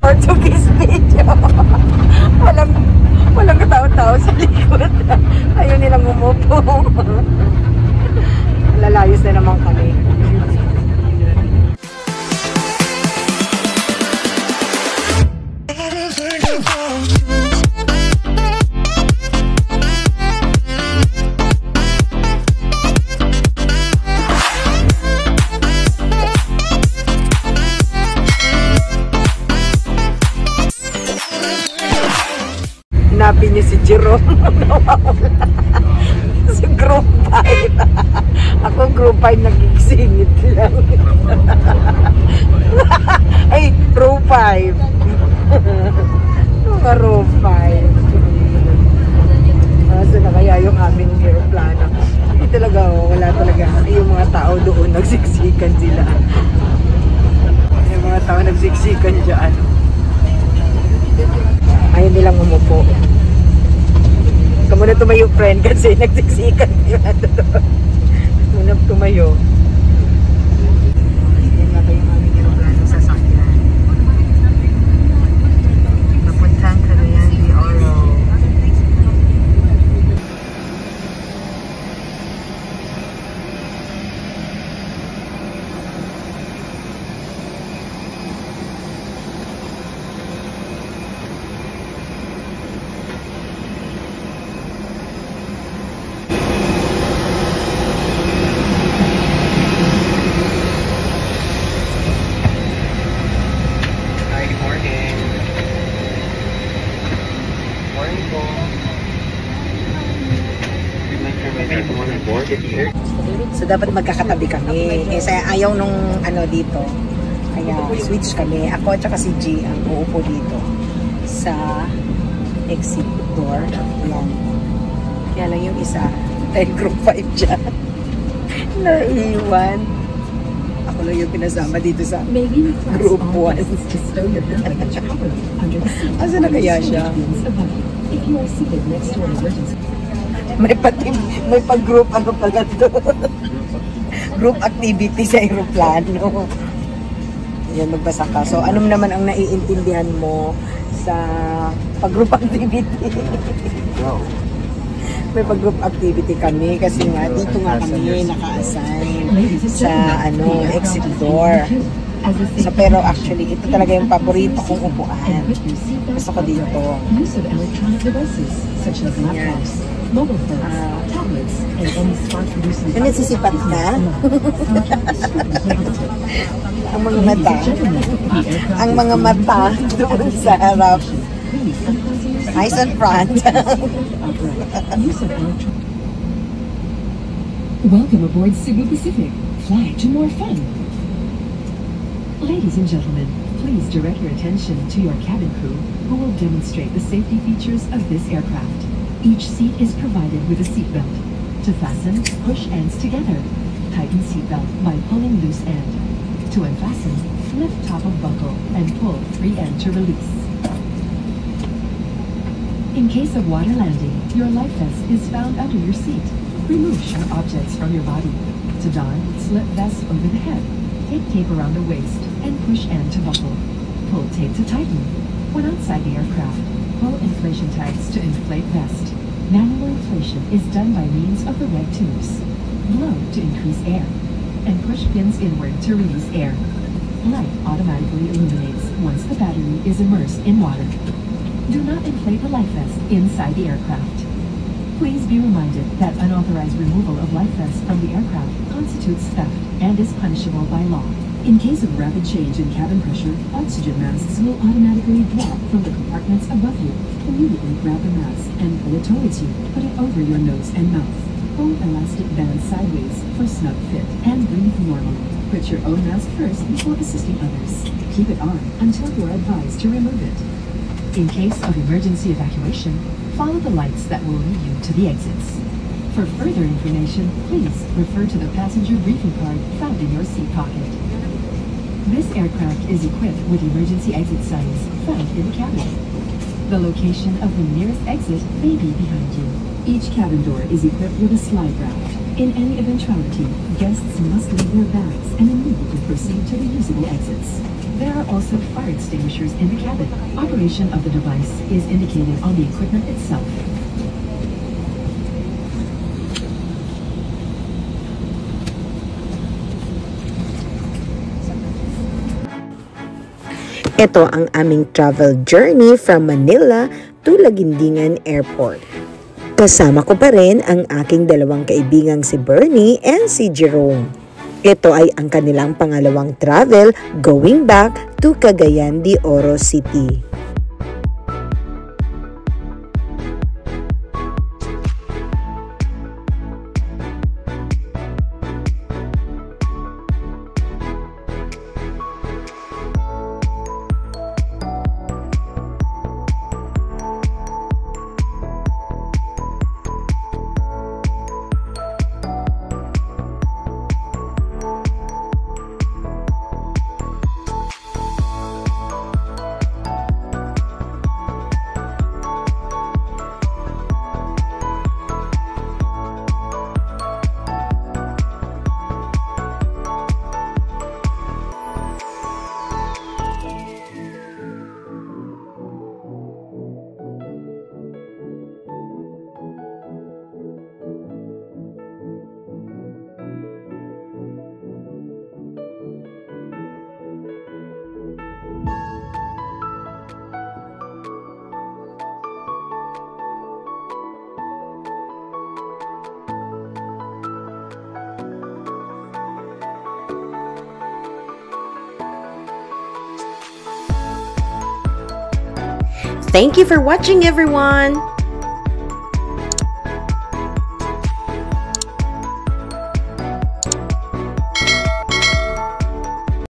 Portuguese video. Walang katao-tao sa likod. Ayaw nilang umupo. Lalayos na naman kami. Hanapin niyo si Jerome. Si Group 5. Ako Group 5 nagigsingit lang. Ay, Row 5. Mga Row 5. Asa na kaya yung aming aeroplano? Hindi talaga, wala talaga. Yung mga tao doon, nagsiksikan sila. Yung mga tao nagsiksikan dyan. Ayaw nilang umupo. Muna tumayo, friend, kasi nagsiksikan nila doon. Muna tumayo. Yan nga kayo aming aeroplano sa sakyan. Papuntang Cagayan de Oro. So dapat magkakatabi kami. Eh ayaw nung ano dito. Kaya switch kami. Ako at saka si G ang uupo dito sa exit door. Ayan. Kaya lang yung isa dahil Group 5 dyan. Naiwan. Ako lang yung pinasama dito sa Group 1. Asa na kaya siya? May pag-group ano pala to. Group activity sa aeroplano. Yan, magbasa ka. So, ano naman ang naiintindihan mo sa pag-group activity? Wow. May pag-group activity kami kasi nga dito nga kami naka-assign sa ano, exit door. So, pero actually, ito talaga yung paborito kong upuan. Gusto ko dito. Yan. Nagsisipat ka? Ang mga mata. Ang mga mata doon sa harap. Eyes on front. Welcome aboard Cebu Pacific. Fly to more fun. Ladies and gentlemen, please direct your attention to your cabin crew, who will demonstrate the safety features of this aircraft. Each seat is provided with a seatbelt. To fasten, push ends together. Tighten seatbelt by pulling loose end. To unfasten, lift top of buckle and pull free end to release. In case of water landing, your life vest is found under your seat. Remove sharp objects from your body. To don, slip vest over the head. Take tape around the waist and push end to buckle. Pull tape to tighten. When outside the aircraft, pull inflation tags to inflate vest. Manual inflation is done by means of the red tubes. Blow to increase air. And push pins inward to release air. Light automatically illuminates once the battery is immersed in water. Do not inflate the life vest inside the aircraft. Please be reminded that unauthorized removal of life vests from the aircraft constitutes theft and is punishable by law. In case of rapid change in cabin pressure, oxygen masks will automatically drop from the compartments above you. Immediately grab the mask and pull it towards you. Put it over your nose and mouth. Pull elastic band sideways for snug fit and breathe normally. Put your own mask first before assisting others. Keep it on until you are advised to remove it. In case of emergency evacuation, follow the lights that will lead you to the exits. For further information, please refer to the passenger briefing card found in your seat pocket. This aircraft is equipped with emergency exit signs found in the cabin. The location of the nearest exit may be behind you. Each cabin door is equipped with a slide raft. In any eventuality, guests must leave their bags and immediately proceed to the usable exits. There are also fire extinguishers in the cabin. Operation of the device is indicated on the equipment itself. Ito ang aming travel journey from Manila to Laguindingan Airport. Kasama ko pa rin ang aking dalawang kaibigang si Bernie and si Jerome. Ito ay ang kanilang pangalawang travel going back to Cagayan de Oro City. Thank you for watching, everyone!